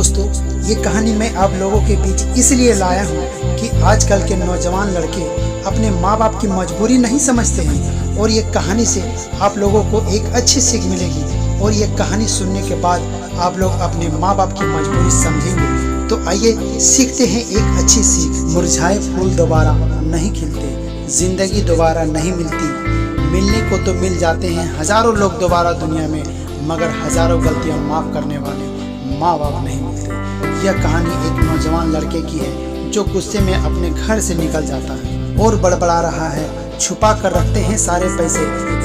दोस्तों, ये कहानी मैं आप लोगों के बीच इसलिए लाया हूँ कि आजकल के नौजवान लड़के अपने माँ बाप की मजबूरी नहीं समझते हैं और ये कहानी से आप लोगों को एक अच्छी सीख मिलेगी और ये कहानी सुनने के बाद आप लोग अपने माँ बाप की मजबूरी समझेंगे। तो आइए सीखते हैं एक अच्छी सीख। मुरझाए फूल दोबारा नहीं खिलते, जिंदगी दोबारा नहीं मिलती। मिलने को तो मिल जाते हैं हजारों लोग दोबारा दुनिया में, मगर हजारों गलतियां माफ करने वाले माँ बाप नहीं मिलते। यह कहानी एक नौजवान लड़के की है जो गुस्से में अपने घर से निकल जाता है और बड़बड़ा रहा है, छुपा कर रखते हैं सारे पैसे।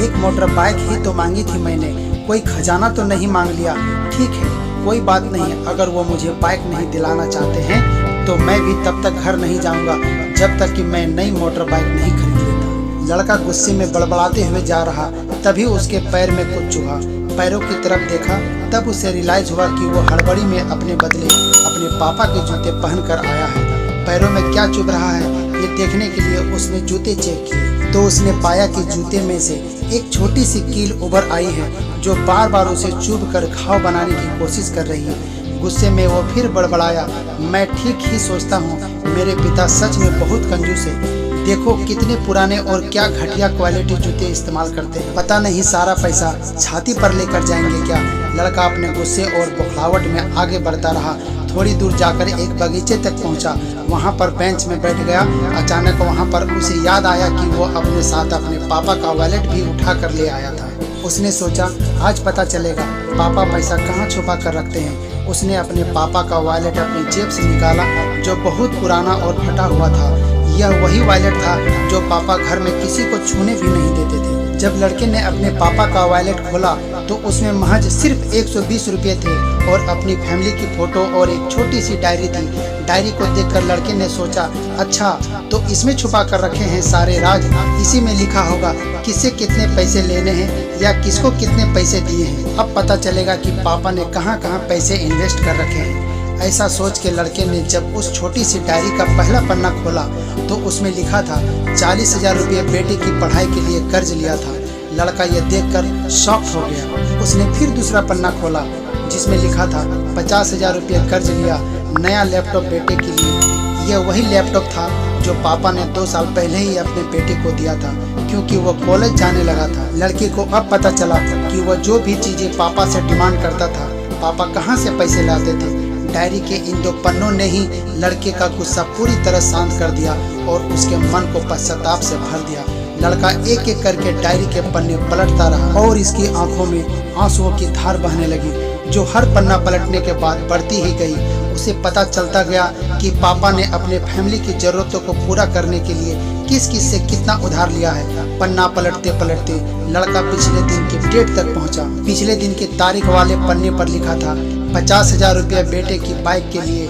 एक मोटर बाइक ही तो मांगी थी मैंने, कोई खजाना तो नहीं मांग लिया। ठीक है, कोई बात नहीं, अगर वो मुझे बाइक नहीं दिलाना चाहते हैं तो मैं भी तब तक घर नहीं जाऊंगा जब तक कि मैं नई मोटर बाइक नहीं खरीद लेता। लड़का गुस्से में बड़बड़ाते हुए जा रहा, तभी उसके पैर में कुछ चुभा। पैरों की तरफ देखा, तब उसे रियलाइज हुआ कि वो हड़बड़ी में अपने बदले अपने पापा के जूते पहन कर आया है। पैरों में क्या चुभ रहा है ये देखने के लिए उसने जूते चेक किए तो उसने पाया कि जूते में से एक छोटी सी कील उभर आई है जो बार बार उसे चुभ कर घाव बनाने की कोशिश कर रही है। गुस्से में वो फिर बड़बड़ाया, मैं ठीक ही सोचता हूँ, मेरे पिता सच में बहुत कंजूस है। देखो कितने पुराने और क्या घटिया क्वालिटी जूते इस्तेमाल करते हैं। पता नहीं सारा पैसा छाती पर लेकर जाएंगे क्या। लड़का अपने गुस्से और बौखलाहट में आगे बढ़ता रहा। थोड़ी दूर जाकर एक बगीचे तक पहुंचा, वहां पर बेंच में बैठ गया। अचानक वहां पर उसे याद आया कि वो अपने साथ अपने पापा का वॉलेट भी उठा कर ले आया था। उसने सोचा आज पता चलेगा पापा पैसा कहाँ छुपा कर रखते हैं। उसने अपने पापा का वॉलेट अपनी जेब से निकाला जो बहुत पुराना और फटा हुआ था। यह वही वॉलेट था जो पापा घर में किसी को छूने भी नहीं देते थे। जब लड़के ने अपने पापा का वॉलेट खोला तो उसमें महज सिर्फ 120 रुपये थे और अपनी फैमिली की फोटो और एक छोटी सी डायरी थी। डायरी को देखकर लड़के ने सोचा, अच्छा तो इसमें छुपा कर रखे हैं सारे राज। इसी में लिखा होगा किससे कितने पैसे लेने हैं या किसको कितने पैसे दिए हैं। अब पता चलेगा कि पापा ने कहाँ कहाँ पैसे इन्वेस्ट कर रखे हैं। ऐसा सोच के लड़के ने जब उस छोटी सी डायरी का पहला पन्ना खोला तो उसमें लिखा था 40,000 रुपये बेटे की पढ़ाई के लिए कर्ज लिया था। लड़का यह देखकर शॉक हो गया। उसने फिर दूसरा पन्ना खोला जिसमें लिखा था 50,000 रुपये कर्ज लिया नया लैपटॉप बेटे के लिए। यह वही लैपटॉप था जो पापा ने 2 साल पहले ही अपने बेटे को दिया था क्योंकि वो कॉलेज जाने लगा था। लड़के को अब पता चला कि वह जो भी चीजें पापा से डिमांड करता था पापा कहाँ से पैसे लाते थे। डायरी के इन 2 पन्नों ने ही लड़के का गुस्सा पूरी तरह शांत कर दिया और उसके मन को पश्चाताप से भर दिया। लड़का एक एक करके डायरी के पन्ने पलटता रहा और इसकी आंखों में आंसुओं की धार बहने लगी जो हर पन्ना पलटने के बाद बढ़ती ही गई। उसे पता चलता गया कि पापा ने अपने फैमिली की जरूरतों को पूरा करने के लिए किस किस से कितना उधार लिया है। पन्ना पलटते पलटते लड़का पिछले दिन की डेट तक पहुंचा। पिछले दिन की तारीख वाले पन्ने पर लिखा था 50,000 रुपये बेटे की बाइक के लिए।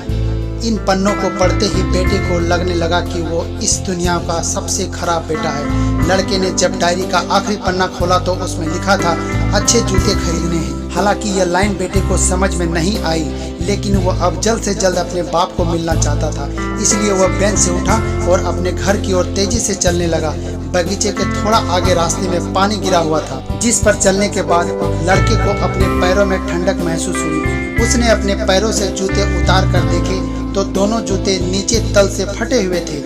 इन पन्नों को पढ़ते ही बेटे को लगने लगा कि वो इस दुनिया का सबसे खराब बेटा है। लड़के ने जब डायरी का आखिरी पन्ना खोला तो उसमें लिखा था अच्छे जूते खरीदने हैं। हालांकि यह लाइन बेटे को समझ में नहीं आई, लेकिन वह अब जल्द से जल्द अपने बाप को मिलना चाहता था। इसलिए वह बेंच से उठा और अपने घर की ओर तेजी से चलने लगा। बगीचे के थोड़ा आगे रास्ते में पानी गिरा हुआ था जिस पर चलने के बाद लड़के को अपने पैरों में ठंडक महसूस हुई। उसने अपने पैरों से जूते उतार कर देखे तो दोनों जूते नीचे तल से फटे हुए थे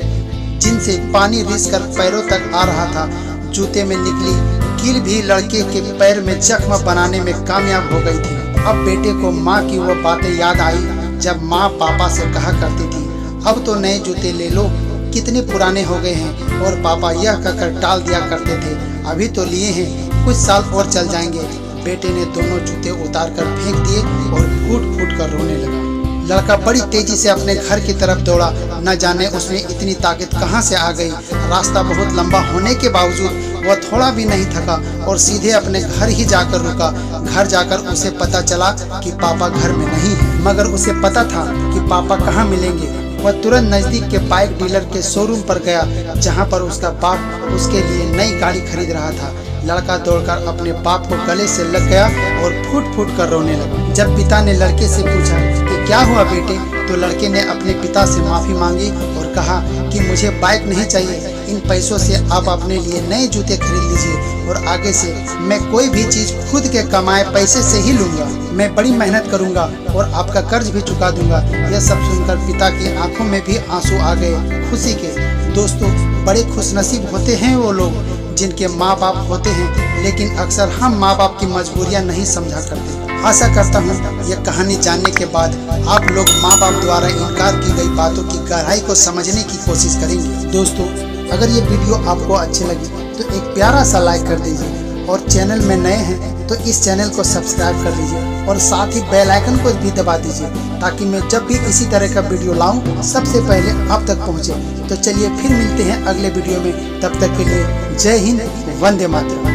जिनसे पानी रिस कर पैरों तक आ रहा था। जूते में निकली कील भी लड़के के पैर में जख्म बनाने में कामयाब हो गई थी। अब बेटे को माँ की वो बातें याद आई जब माँ पापा से कहा करती थी, अब तो नए जूते ले लो, कितने पुराने हो गए हैं। और पापा यह कहकर टाल दिया करते थे, अभी तो लिए हैं, कुछ साल और चल जाएंगे। बेटे ने दोनों जूते उतार कर फेंक दिए और फूट फूट कर रोने लगा। लड़का बड़ी तेजी से अपने घर की तरफ दौड़ा। न जाने उसमें इतनी ताकत कहाँ से आ गई। रास्ता बहुत लंबा होने के बावजूद वह थोड़ा भी नहीं थका और सीधे अपने घर ही जाकर रुका। घर जाकर उसे पता चला कि पापा घर में नहीं है, मगर उसे पता था कि पापा कहाँ मिलेंगे। वह तुरंत नजदीक के बाइक डीलर के शोरूम पर गया जहाँ पर उसका बाप उसके लिए नई गाड़ी खरीद रहा था। लड़का दौड़कर अपने बाप को गले से लग गया और फूट फूट कर रोने लगा। जब पिता ने लड़के से पूछा कि क्या हुआ बेटे, तो लड़के ने अपने पिता से माफ़ी मांगी और कहा कि मुझे बाइक नहीं चाहिए, इन पैसों से आप अपने लिए नए जूते खरीद लीजिए और आगे से मैं कोई भी चीज़ खुद के कमाए पैसे से ही लूँगा। मैं बड़ी मेहनत करूंगा और आपका कर्ज भी चुका दूंगा। यह सब सुनकर पिता की आंखों में भी आंसू आ गए खुशी के। दोस्तों, बड़े खुशनसीब होते हैं वो लोग जिनके माँ बाप होते हैं, लेकिन अक्सर हम माँ बाप की मजबूरियाँ नहीं समझा करते। आशा करता हूँ यह कहानी जानने के बाद आप लोग माँ बाप द्वारा इनकार की गई बातों की गहराई को समझने की कोशिश करेंगे। दोस्तों, अगर ये वीडियो आपको अच्छी लगी तो एक प्यारा सा लाइक कर दीजिए और चैनल में नए हैं तो इस चैनल को सब्सक्राइब कर लीजिए और साथ ही बेल आइकन को भी दबा दीजिए ताकि मैं जब भी इसी तरह का वीडियो लाऊं सबसे पहले आप तक पहुंचे। तो चलिए फिर मिलते हैं अगले वीडियो में, तब तक के लिए जय हिंद, वंदे मातरम।